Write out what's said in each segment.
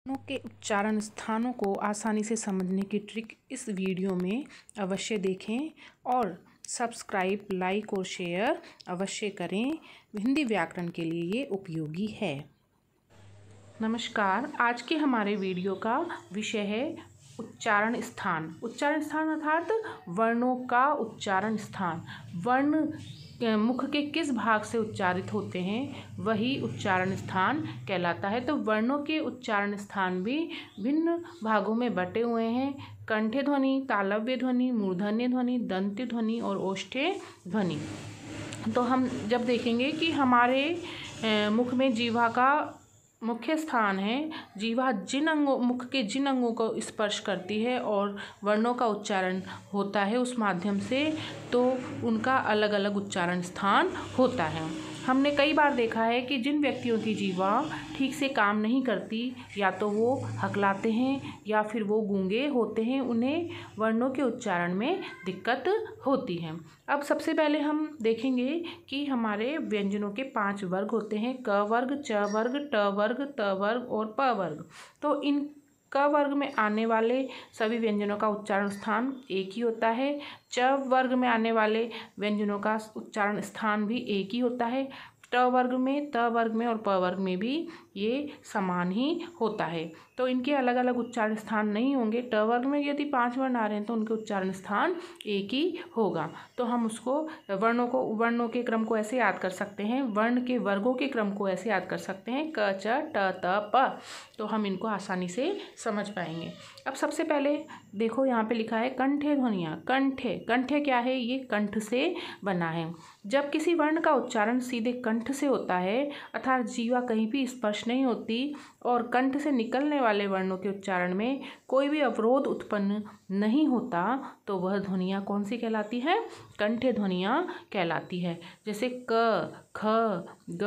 वर्णों के उच्चारण स्थानों को आसानी से समझने की ट्रिक इस वीडियो में अवश्य देखें और सब्सक्राइब, लाइक और शेयर अवश्य करें। हिंदी व्याकरण के लिए ये उपयोगी है। नमस्कार, आज के हमारे वीडियो का विषय है उच्चारण स्थान। उच्चारण स्थान अर्थात वर्णों का उच्चारण स्थान। वर्ण मुख के किस भाग से उच्चारित होते हैं वही उच्चारण स्थान कहलाता है। तो वर्णों के उच्चारण स्थान भी भिन्न भागों में बटे हुए हैं। कंठे ध्वनि, तालव्य ध्वनि, मूर्धन्य ध्वनि, दंत्य ध्वनि और ओष्ठ्य ध्वनि। तो हम जब देखेंगे कि हमारे मुख में जीवा का मुख्य स्थान है, जीवा मुख के जिन अंगों को स्पर्श करती है और वर्णों का उच्चारण होता है उस माध्यम से, तो उनका अलग अलग उच्चारण स्थान होता है। हमने कई बार देखा है कि जिन व्यक्तियों की जीवा ठीक से काम नहीं करती, या तो वो हकलाते हैं या फिर वो गूंगे होते हैं, उन्हें वर्णों के उच्चारण में दिक्कत होती है। अब सबसे पहले हम देखेंगे कि हमारे व्यंजनों के 5 वर्ग होते हैं: क वर्ग, च वर्ग, ट वर्ग, त वर्ग और प वर्ग। तो इन क वर्ग में आने वाले सभी व्यंजनों का उच्चारण स्थान एक ही होता है। च वर्ग में आने वाले व्यंजनों का उच्चारण स्थान भी एक ही होता है। ट वर्ग में, त वर्ग में और प वर्ग में भी ये समान ही होता है। तो इनके अलग अलग उच्चारण स्थान नहीं होंगे। ट वर्ग में यदि 5 वर्ण आ रहे हैं तो उनके उच्चारण स्थान एक ही होगा। तो हम उसको वर्णों के क्रम को ऐसे याद कर सकते हैं, वर्ण के वर्गों के क्रम को ऐसे याद कर सकते हैं: क, च, ट, त, प। तो हम इनको आसानी से समझ पाएंगे। अब सबसे पहले देखो, यहाँ पे लिखा है कंठे ध्वनियाँ। कंठे, कंठे क्या है? ये कंठ से बना है। जब किसी वर्ण का उच्चारण सीधे कंठ से होता है, अर्थात जीवा कहीं भी स्पर्श नहीं होती और कंठ से निकलने वाले वर्णों के उच्चारण में कोई भी अवरोध उत्पन्न नहीं होता, तो वह ध्वनियाँ कौन सी कहलाती है? कंठे ध्वनियाँ कहलाती है। जैसे क, ख, ग,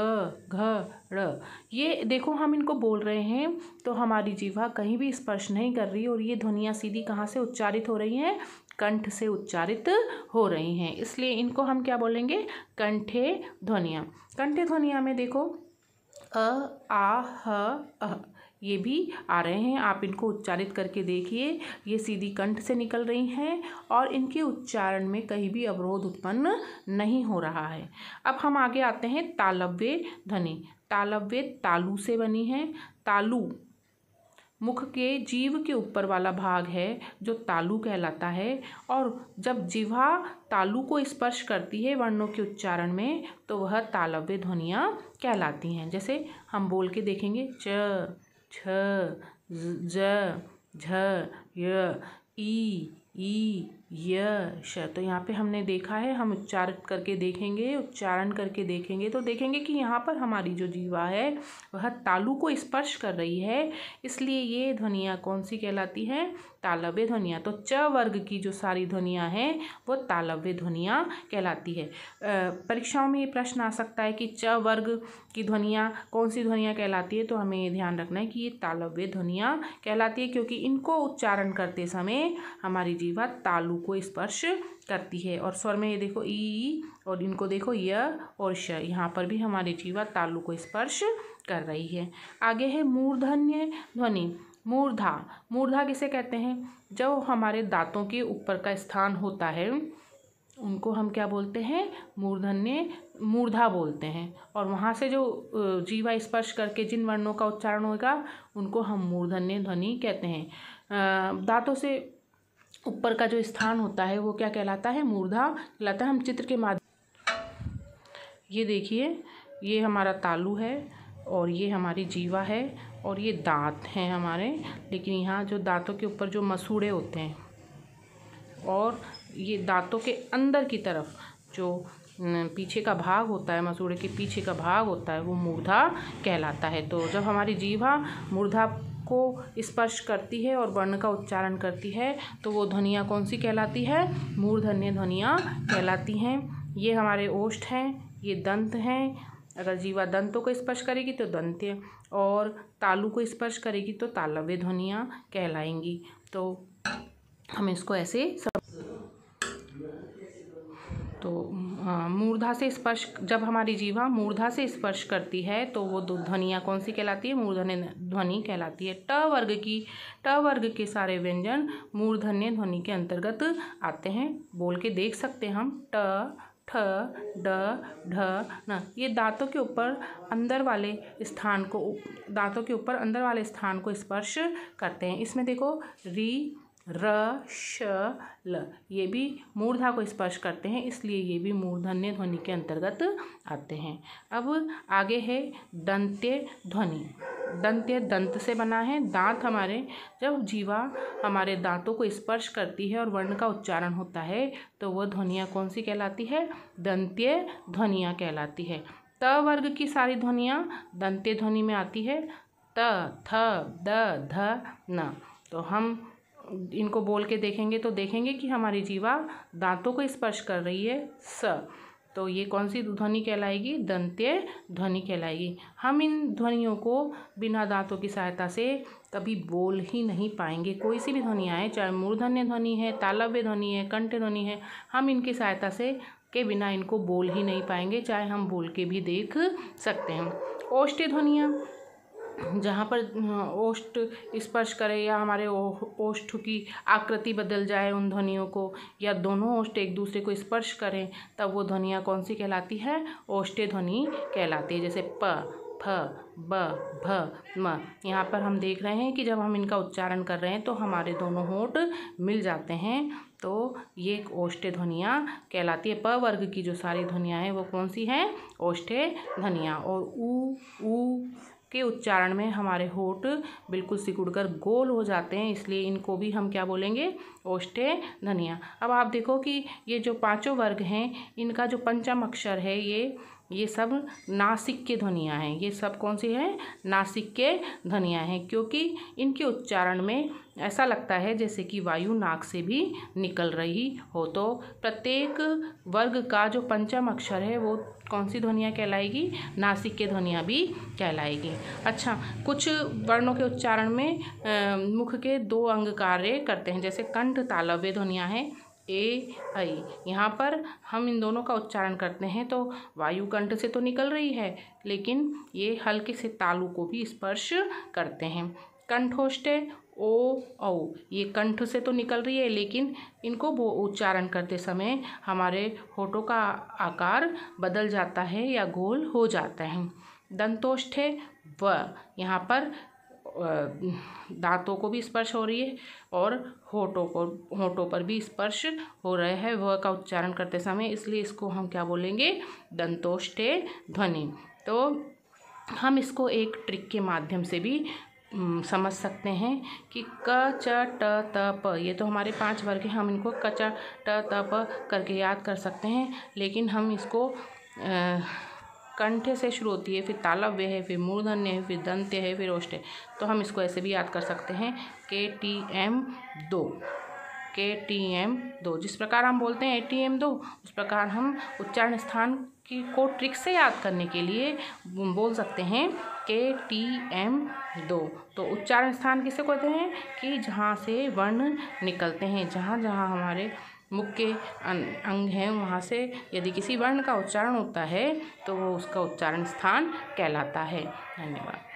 घ, ड़। ये देखो, हम इनको बोल रहे हैं तो हमारी जीवा कहीं भी स्पर्श नहीं कर रही और ये ध्वनियाँ सीधी कहाँ से उच्चारित हो रही हैं? कंठ से उच्चारित हो रही हैं। इसलिए इनको हम क्या बोलेंगे? कंठे ध्वनियाँ। कंठे ध्वनियाँ में देखो अ, आ, ह, अह, ये भी आ रहे हैं। आप इनको उच्चारित करके देखिए, ये सीधी कंठ से निकल रही हैं और इनके उच्चारण में कहीं भी अवरोध उत्पन्न नहीं हो रहा है। अब हम आगे आते हैं तालव्य ध्वनि। तालव्य तालु से बनी है। तालु मुख के जीव के ऊपर वाला भाग है जो तालु कहलाता है, और जब जिह्वा तालु को स्पर्श करती है वर्णों के उच्चारण में, तो वह तालव्य ध्वनियाँ कहलाती हैं। जैसे हम बोल के देखेंगे: च, छ, ज, झ, य, ई, य, श। तो यहाँ पे हमने देखा है, हम उच्चारण करके देखेंगे तो देखेंगे कि यहाँ पर हमारी जो जीवा है वह तालु को स्पर्श कर रही है, इसलिए ये ध्वनियाँ कौन सी कहलाती हैं? तालव्य ध्वनियाँ। तो च वर्ग की जो सारी ध्वनियाँ हैं वो तालव्य ध्वनियाँ कहलाती है। परीक्षाओं में ये प्रश्न आ सकता है कि च वर्ग की ध्वनियाँ कौन सी ध्वनियाँ कहलाती है, तो हमें ये ध्यान रखना है कि ये तालव्य ध्वनियाँ कहलाती है, क्योंकि इनको उच्चारण करते समय हमारी जीवा तालु को स्पर्श करती है। और स्वर में ये देखो ई, और इनको देखो य और श, यहाँ पर भी हमारी जीवा तालु को स्पर्श कर रही है। आगे है मूर्धन्य ध्वनि। मूर्धा, मूर्धा किसे कहते हैं? जो हमारे दांतों के ऊपर का स्थान होता है उनको हम क्या बोलते हैं? मूर्धा बोलते हैं। और वहाँ से जो जीवा स्पर्श करके जिन वर्णों का उच्चारण होगा उनको हम मूर्धन्य ध्वनि कहते हैं। दांतों से ऊपर का जो स्थान होता है वो क्या कहलाता है? मूर्धा कहलाता है। हम चित्र के माध्यम, ये देखिए, ये हमारा तालु है और ये हमारी जीवा है और ये दांत हैं हमारे। लेकिन यहाँ जो दांतों के ऊपर जो मसूड़े होते हैं और ये दांतों के अंदर की तरफ जो पीछे का भाग होता है, मसूड़े के पीछे का भाग होता है, वो मूर्धा कहलाता है। तो जब हमारी जीवा मूर्धा को स्पर्श करती है और वर्ण का उच्चारण करती है तो वो ध्वनियाँ कौन सी कहलाती है? मूर्धन्य ध्वनियाँ कहलाती हैं। ये हमारे ओष्ठ हैं, ये दंत हैं। अगर जीवा दंतों को स्पर्श करेगी तो दंत्य, और तालु को स्पर्श करेगी तो तालव्य ध्वनियाँ कहलाएंगी। तो हम इसको ऐसे तो मूर्धा से स्पर्श, जब हमारी जीवा मूर्धा से स्पर्श करती है तो वो ध्वनियाँ कौन सी कहलाती है? मूर्धन्य ध्वनि कहलाती है। ट वर्ग के सारे व्यंजन मूर्धन्य ध्वनि के अंतर्गत आते हैं। बोल के देख सकते हैं हम। ट, ठ, ड, ढ, न। ये दांतों के ऊपर अंदर वाले स्थान को स्पर्श करते हैं। इसमें देखो री, र, श, ल, ये भी मूर्धा को स्पर्श करते हैं, इसलिए ये भी मूर्धन्य ध्वनि के अंतर्गत आते हैं। अब आगे है दंत्य ध्वनि। दंत्य दंत से बना है। दांत हमारे, जब जीवा हमारे दांतों को स्पर्श करती है और वर्ण का उच्चारण होता है तो वह ध्वनियाँ कौन सी कहलाती है? दंत्य ध्वनियाँ कहलाती है। त वर्ग की सारी ध्वनियाँ दंत्य ध्वनि में आती है। त, थ, द, ध, न। तो हम इनको बोल के देखेंगे तो देखेंगे कि हमारी जीवा दांतों को स्पर्श कर रही है। स, तो ये कौन सी ध्वनि कहलाएगी? दंत्य ध्वनि कहलाएगी। हम इन ध्वनियों को बिना दांतों की सहायता से कभी बोल ही नहीं पाएंगे। कोई सी भी ध्वनि आए, चाहे मूर्धन्य ध्वनि है, तालव्य ध्वनि है, कंठ ध्वनि है, हम इनकी सहायता से के बिना इनको बोल ही नहीं पाएंगे, चाहे हम बोल के भी देख सकते हैं। ओष्ठ्य ध्वनियाँ, जहाँ पर ओष्ठ स्पर्श करे या हमारे ओष्ठ की आकृति बदल जाए उन ध्वनियों को, या दोनों ओष्ठ एक दूसरे को स्पर्श करें, तब वो ध्वनियाँ कौन सी कहलाती है? ओष्ठ्य ध्वनि कहलाती है। जैसे प, फ, ब, भ, म। यहाँ पर हम देख रहे हैं कि जब हम इनका उच्चारण कर रहे हैं तो हमारे दोनों होंठ मिल जाते हैं, तो ये एक ओष्ठ्य ध्वनियाँ कहलाती है। प वर्ग की जो सारी ध्वनियाँ हैं वो कौन सी हैं? ओष्ठ्य ध्वनियाँ। और ऊ के उच्चारण में हमारे होंठ बिल्कुल सिकुड़कर गोल हो जाते हैं, इसलिए इनको भी हम क्या बोलेंगे? ओष्ठ्य ध्वनियाँ। अब आप देखो कि ये जो पांचों वर्ग हैं, इनका जो पंचम अक्षर है ये सब नासिक के ध्वनियाँ हैं। ये सब कौन सी हैं? नासिक के ध्वनियाँ हैं, क्योंकि इनके उच्चारण में ऐसा लगता है जैसे कि वायु नाक से भी निकल रही हो। तो प्रत्येक वर्ग का जो पंचम अक्षर है वो कौन सी ध्वनियाँ कहलाएगी? नासिक के ध्वनियाँ भी कहलाएगी। अच्छा, कुछ वर्णों के उच्चारण में मुख के दो अंग कार्य करते हैं। जैसे कंठ तालव्य ध्वनियाँ हैं, ए, ऐ। यहाँ पर हम इन दोनों का उच्चारण करते हैं तो वायु कंठ से तो निकल रही है, लेकिन ये हल्के से तालु को भी स्पर्श करते हैं। कंठोष्ठ्य ओ, औ, ये कंठ से तो निकल रही है, लेकिन इनको वो उच्चारण करते समय हमारे होठों का आकार बदल जाता है या गोल हो जाता है। दंतोष्ठ्य व, यहाँ पर दांतों को भी स्पर्श हो रही है और होठों पर भी स्पर्श हो रहा है व का उच्चारण करते समय, इसलिए इसको हम क्या बोलेंगे? दंतोष्ठ्य ध्वनि। तो हम इसको एक ट्रिक के माध्यम से भी समझ सकते हैं कि क, च, ट, त, प, ये तो हमारे 5 वर्ग हैं, हम इनको क, च, ट, त, प करके याद कर सकते हैं, लेकिन हम इसको कंठ से शुरू होती है, फिर तालव्य है, फिर मूर्धन्य है, फिर दंत्य है, फिर ओष्ठ्य। तो हम इसको ऐसे भी याद कर सकते हैं KTM 2। जिस प्रकार हम बोलते हैं ATM 2, उस प्रकार हम उच्चारण स्थान को ट्रिक से याद करने के लिए बोल सकते हैं KTM 2। तो उच्चारण स्थान किसे कहते हैं? कि जहाँ से वर्ण निकलते हैं, जहाँ जहाँ हमारे मुख के अंग हैं वहाँ से यदि किसी वर्ण का उच्चारण होता है तो वो उसका उच्चारण स्थान कहलाता है। धन्यवाद।